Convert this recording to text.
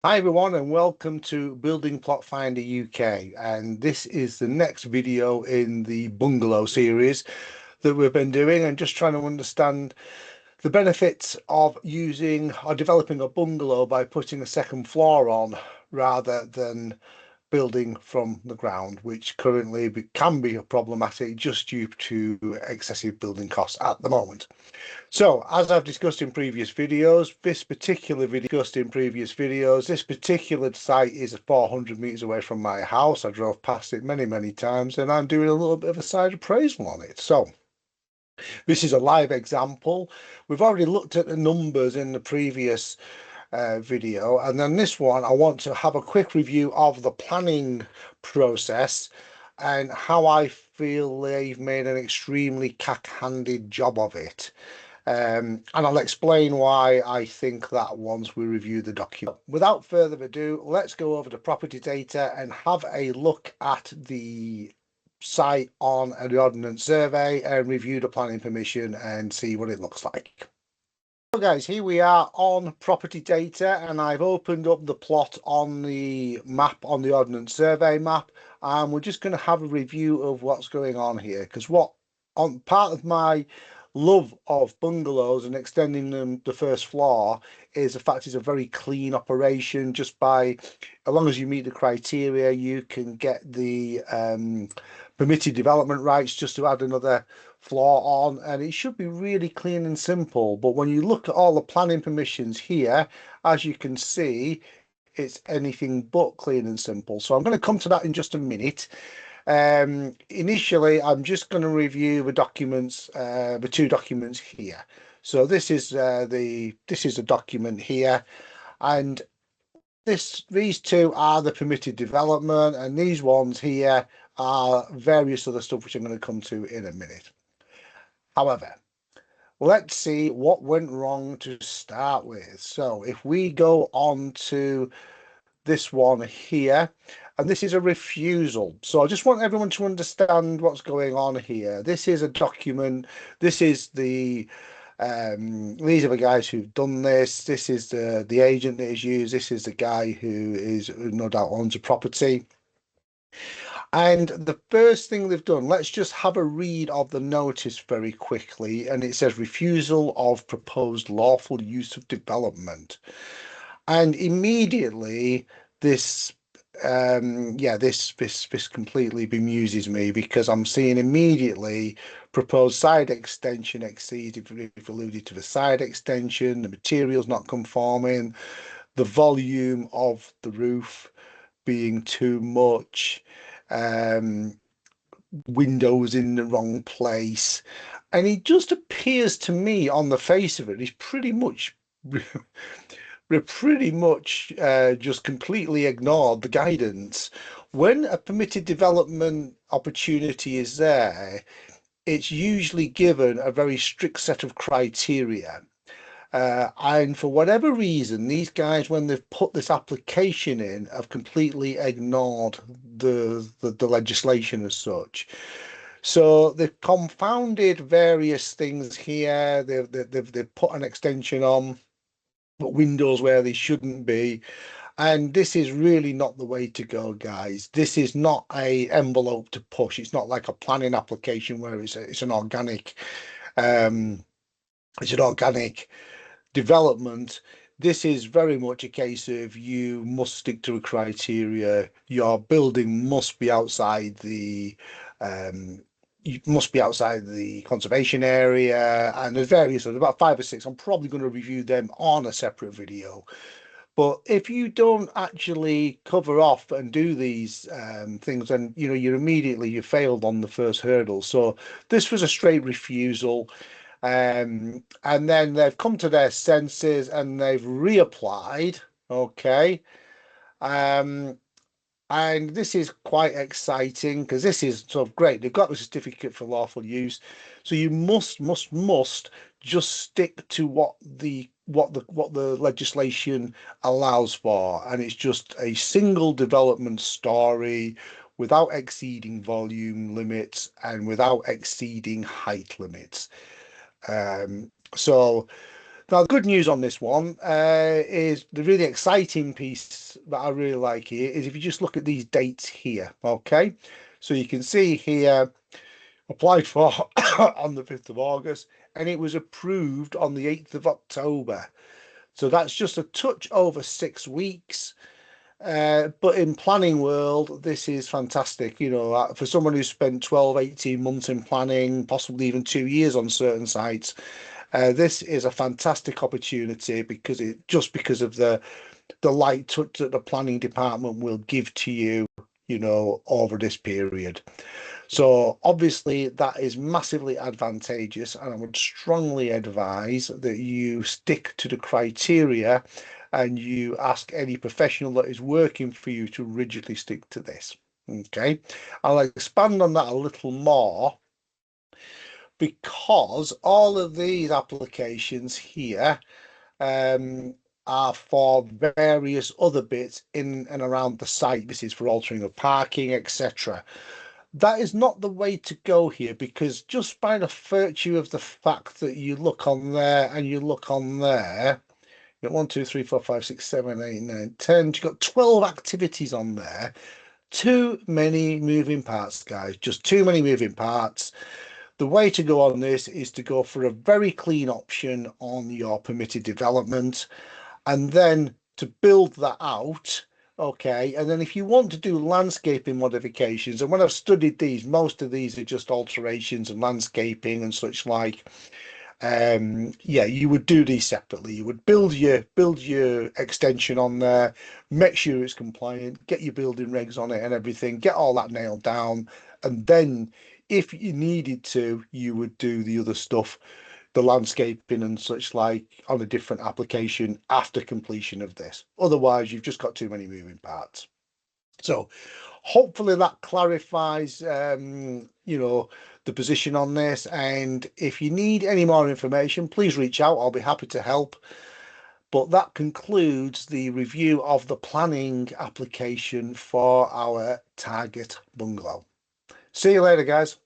Hi everyone and welcome to Building Plot Finder UK, and this is the next video in the Bungalow series that we've been doing and just trying to understand the benefits of using or developing a bungalow by putting a second floor on rather than building from the ground, which currently can be problematic just due to excessive building costs at the moment. So, as I've discussed in previous videos, this particular site is 400 meters away from my house. I drove past it many times, and I'm doing a little bit of a side appraisal on it. So, this is a live example. We've already looked at the numbers in the previous video, and then this one I want to have a quick review of the planning process and how I feel they've made an extremely cack-handed job of it. And I'll explain why I think that once we review the document. Without further ado, let's go over to property data and have a look at the site on the ordnance survey and review the planning permission and see what it looks like. So guys, here we are on property data, and I've opened up the plot on the map, on the ordnance survey map, and we're just going to have a review of what's going on here, because part of my love of bungalows and extending them the first floor is the fact it's a very clean operation. Just by, as long as you meet the criteria, you can get the permitted development rights just to add another floor on, and it should be really clean and simple. But when you look at all the planning permissions here, as you can see, it's anything but clean and simple. So I'm going to come to that in just a minute. Initially, I'm just going to review the documents, the two documents here. So this is a document here, and these two are the permitted development, and these ones here are various other stuff which I'm going to come to in a minute. However, let's see what went wrong to start with. So if we go on to this one here, and this is a refusal. So I just want everyone to understand what's going on here. This is a document. This is these are the guys who've done this. This is the agent that is used. This is the guy who no doubt owns a property. And the first thing they've done, let's just have a read of the notice very quickly. And it says refusal of proposed lawful use of development. And immediately this this completely bemuses me, because I'm seeing immediately proposed side extension exceeds, if alluded to the side extension, the materials not conforming, the volume of the roof being too much, windows in the wrong place, and it just appears to me on the face of it, he's pretty much just completely ignored the guidance. When a permitted development opportunity is there, it's usually given a very strict set of criteria. And for whatever reason, these guys, when they've put this application in, have completely ignored the legislation as such. So they've confounded various things here. They've put an extension on, but windows where they shouldn't be. And this is really not the way to go, guys. This is not a envelope to push. It's not like a planning application where it's an organic development. This is very much a case of you must stick to a criteria. Your building must be outside the conservation area, and there's various others, about 5 or 6. I'm probably going to review them on a separate video. But if you don't actually cover off and do these things, then you failed on the first hurdle. So this was a straight refusal. And then they've come to their senses and they've reapplied. Okay. And this is quite exciting, because this is sort of great. They've got the certificate for lawful use, so you must just stick to what the legislation allows for, and it's just a single development story without exceeding volume limits and without exceeding height limits. So Now, the good news on this one is the really exciting piece that I really like here is if you just look at these dates here, okay? So you can see here, applied for on the 5th of August, and it was approved on the 8th of October. So that's just a touch over 6 weeks. But in planning world, this is fantastic. You know, for someone who's spent 12, 18 months in planning, possibly even 2 years on certain sites, this is a fantastic opportunity because of the light touch that the planning department will give to you, you know, over this period. So obviously that is massively advantageous, and I would strongly advise that you stick to the criteria and you ask any professional that is working for you to rigidly stick to this. Okay, I'll expand on that a little more because all of these applications here um, are for various other bits in and around the site. This is for altering of parking, etc. That is not the way to go here, because just by the virtue of the fact that you look on there and you look on there, you got 1, 2, 3, 4, 5, 6, 7, 8, 9, 10. You've got 12 activities on there. Too many moving parts, guys. Just too many moving parts. The way to go on this is to go for a very clean option on your permitted development, and then to build that out. Okay, and then if you want to do landscaping modifications, and when I've studied these, most of these are just alterations and landscaping and such like. Yeah, you would do these separately. You would build your extension on there, make sure it's compliant, get your building regs on it and everything, get all that nailed down, and then if you needed to, you would do the other stuff, the landscaping and such like, on a different application after completion of this. Otherwise, you've just got too many moving parts. So hopefully that clarifies, you know, the position on this. And if you need any more information, please reach out. I'll be happy to help. But that concludes the review of the planning application for our target bungalow. See you later, guys.